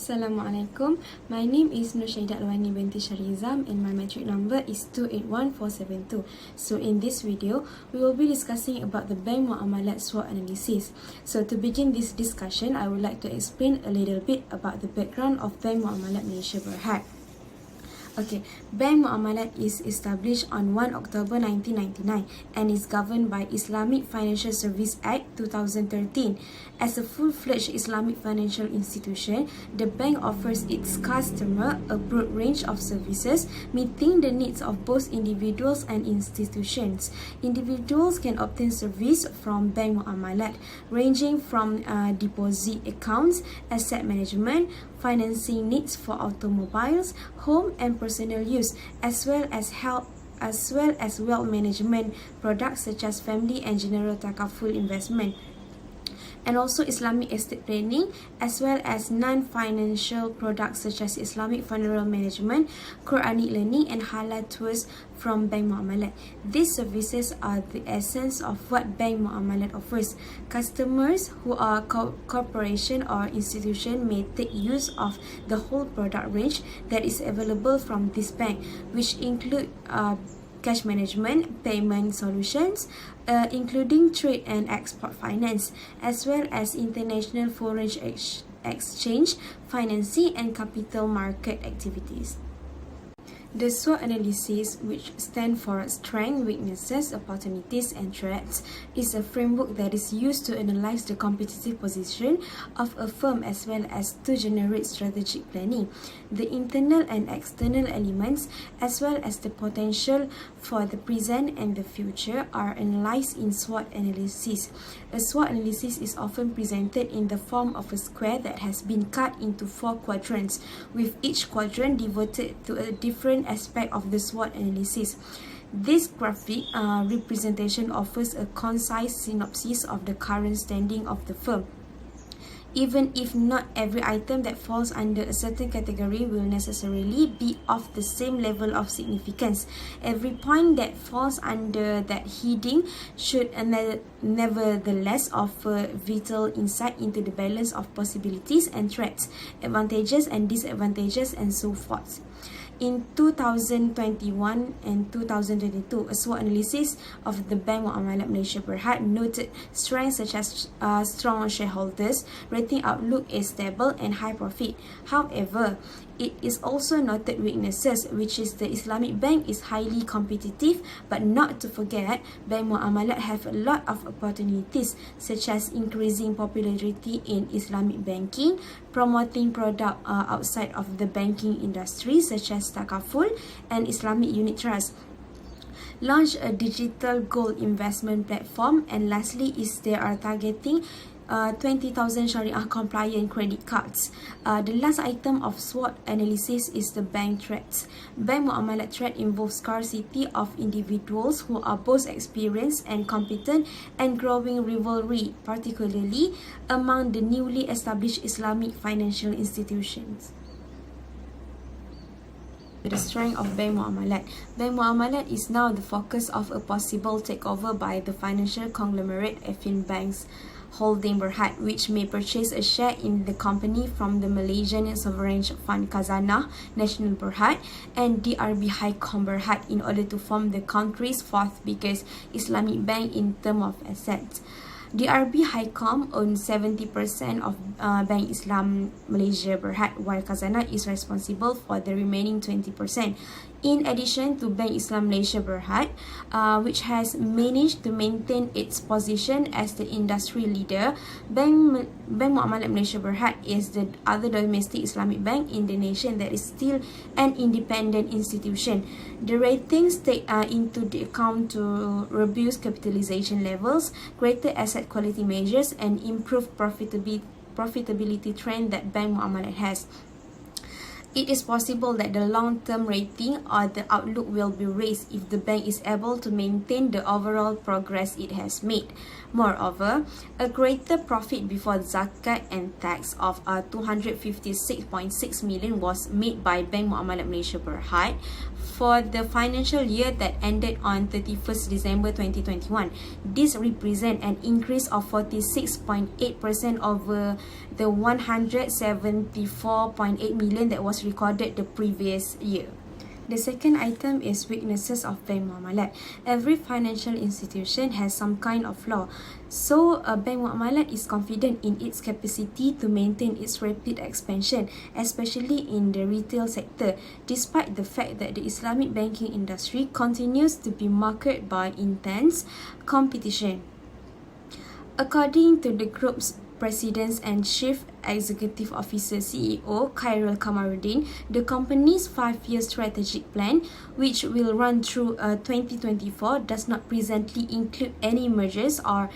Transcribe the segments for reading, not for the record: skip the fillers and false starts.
Assalamualaikum. My name is Nur Syaidat Alwani binti Syarizam and my metric number is 281472. So in this video, we will be discussing about the bank Muamalat SWOT analysis. So to begin this discussion, I would like to explain a little bit about the background of Bank Muamalat Malaysia Berhad. Okay, Bank Muamalat is established on 1 October 1999 and is governed by Islamic Financial Service Act 2013. As a full-fledged Islamic financial institution, the bank offers its customer a broad range of services, meeting the needs of both individuals and institutions. Individuals can obtain service from Bank Muamalat, ranging from deposit accounts, asset management, financing needs for automobiles, home and personal use, as well as wealth management products such as family and general takaful investment, and also Islamic estate planning, as well as non-financial products such as Islamic funeral management, Quranic learning, and halal tours from Bank Muamalat. These services are the essence of what Bank Muamalat offers. Customers who are corporation or institution may take use of the whole product range that is available from this bank, which include cash management, payment solutions, including trade and export finance, as well as international foreign exchange, financing, and capital market activities. The SWOT analysis, which stands for Strengths, Weaknesses, Opportunities, and Threats, is a framework that is used to analyze the competitive position of a firm as well as to generate strategic planning. The internal and external elements, as well as the potential for the present and the future, are analyzed in SWOT analysis. A SWOT analysis is often presented in the form of a square that has been cut into 4 quadrants, with each quadrant devoted to a different aspect of the SWOT analysis. This graphic representation offers a concise synopsis of the current standing of the firm. Even if not every item that falls under a certain category will necessarily be of the same level of significance, every point that falls under that heading should nevertheless offer vital insight into the balance of possibilities and threats, advantages and disadvantages, and so forth. In 2021 and 2022, a SWOT analysis of the Bank Muamalat Malaysia Berhad noted strengths such as strong shareholders, rating outlook is stable, and high profit. However, it is also noted weaknesses, which is the Islamic bank is highly competitive, but not to forget, Bank Muamalat have a lot of opportunities, such as increasing popularity in Islamic banking, promoting product outside of the banking industry, such as takaful and Islamic unit trust, launch a digital gold investment platform, and lastly is they are targeting 20,000 Sharia compliant credit cards. The last item of SWOT analysis is the bank threats. Bank Muamalat threat involves scarcity of individuals who are both experienced and competent, and growing rivalry, particularly among the newly established Islamic financial institutions. The strength of Bank Muamalat. Bank Muamalat is now the focus of a possible takeover by the financial conglomerate Affin Banks Holding Berhad, which may purchase a share in the company from the Malaysian Sovereign Fund Khazanah Nasional Berhad and DRB Highcom Berhad in order to form the country's 4th biggest Islamic bank in terms of assets. DRB Highcom owns 70% of Bank Islam Malaysia Berhad, while Khazanah is responsible for the remaining 20%. In addition to Bank Islam Malaysia Berhad, which has managed to maintain its position as the industry leader, Bank Muamalat Malaysia Berhad is the other domestic Islamic bank in the nation that is still an independent institution. The ratings take into the account to reduce capitalization levels, greater asset quality measures, and improved profitability trend that Bank Muamalat has. It is possible that the long-term rating or the outlook will be raised if the bank is able to maintain the overall progress it has made. Moreover, a greater profit before zakat and tax of 256.6 million was made by Bank Muamalat Malaysia Berhad for the financial year that ended on 31st December 2021. This represents an increase of 46.8% over the 174.8 million that was recorded the previous year. The second item is weaknesses of bank muamalat. Every financial institution has some kind of flaw. So, bank muamalat is confident in its capacity to maintain its rapid expansion, especially in the retail sector, despite the fact that the Islamic banking industry continues to be marked by intense competition. According to the group's President and Chief Executive Officer CEO Khairul Kamaruddin, the company's 5-year strategic plan, which will run through 2024, does not presently include any mergers or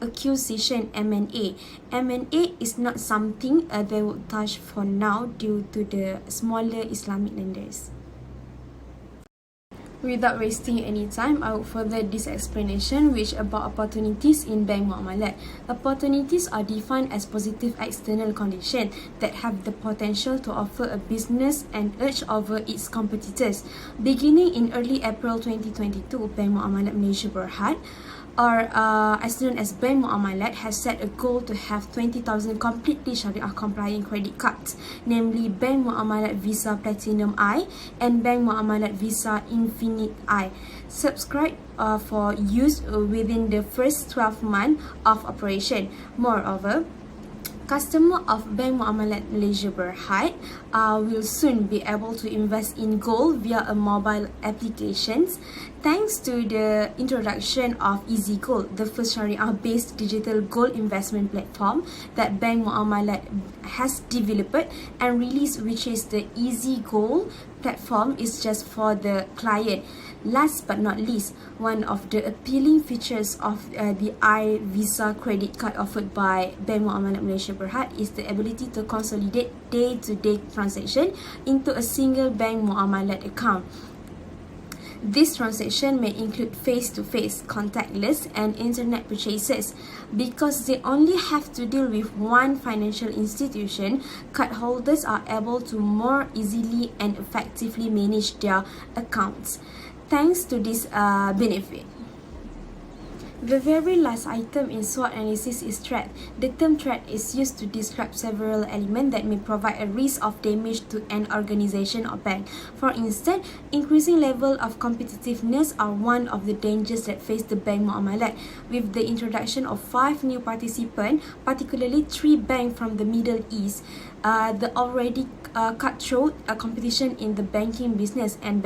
acquisition M&A. M&A is not something they would touch for now due to the smaller Islamic lenders. Without wasting any time, I will further this explanation which about opportunities in bank muamalat. Opportunities are defined as positive external conditions that have the potential to offer a business an edge over its competitors. Beginning in early April 2022, Bank Muamalat Malaysia Berhad, or as known as Bank Muamalat, has set a goal to have 20,000 completely Sharia compliant credit cards, namely Bank Muamalat Visa Platinum I and Bank Muamalat Visa Infinite I, subscribed for use within the first 12 months of operation. Moreover, customer of Bank Muamalat Malaysia Berhad will soon be able to invest in gold via a mobile applications thanks to the introduction of Easy Gold, the first Sharia-based digital gold investment platform that Bank Muamalat has developed and released, which is the Easy Gold platform is just for the client. Last but not least, one of the appealing features of the iVisa credit card offered by Bank Muamalat Malaysia Berhad is the ability to consolidate day-to-day transaction into a single Bank Muamalat account. This transaction may include face-to-face, contactless, and internet purchases. Because they only have to deal with one financial institution, cardholders are able to more easily and effectively manage their accounts. Thanks to this benefit. The very last item in SWOT analysis is threat. The term threat is used to describe several elements that may provide a risk of damage to an organization or bank. For instance, increasing level of competitiveness are one of the dangers that face the bank muamalat. With the introduction of 5 new participants, particularly 3 banks from the Middle East, the already cutthroat competition in the banking business and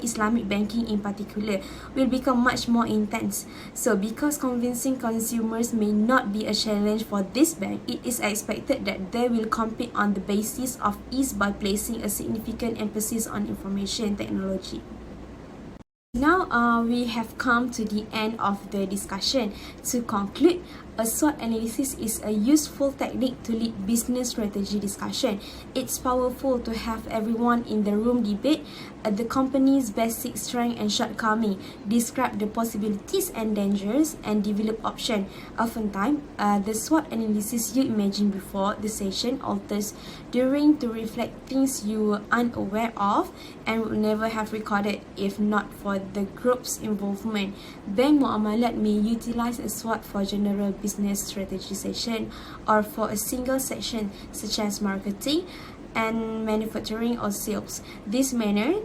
Islamic banking in particular will become much more intense. So, because convincing consumers may not be a challenge for this bank, it is expected that they will compete on the basis of ease by placing a significant emphasis on information technology. Now, we have come to the end of the discussion. To conclude, a SWOT analysis is a useful technique to lead business strategy discussion. It's powerful to have everyone in the room debate the company's basic strength and shortcoming, describe the possibilities and dangers, and develop options. Oftentimes, the SWOT analysis you imagined before the session alters during to reflect things you were unaware of and would never have recorded if not for the group's involvement. Bank Muamalat may utilize a SWOT for general business strategy session or for a single section such as marketing and manufacturing or sales. This manner,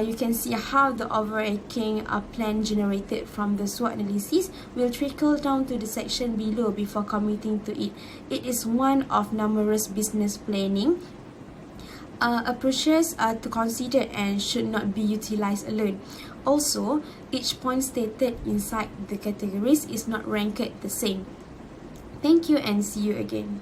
you can see how the overarching plan generated from the SWOT analysis will trickle down to the section below before committing to it. It is one of numerous business planning approaches to consider and should not be utilized alone. Also, each point stated inside the categories is not ranked the same. Thank you and see you again.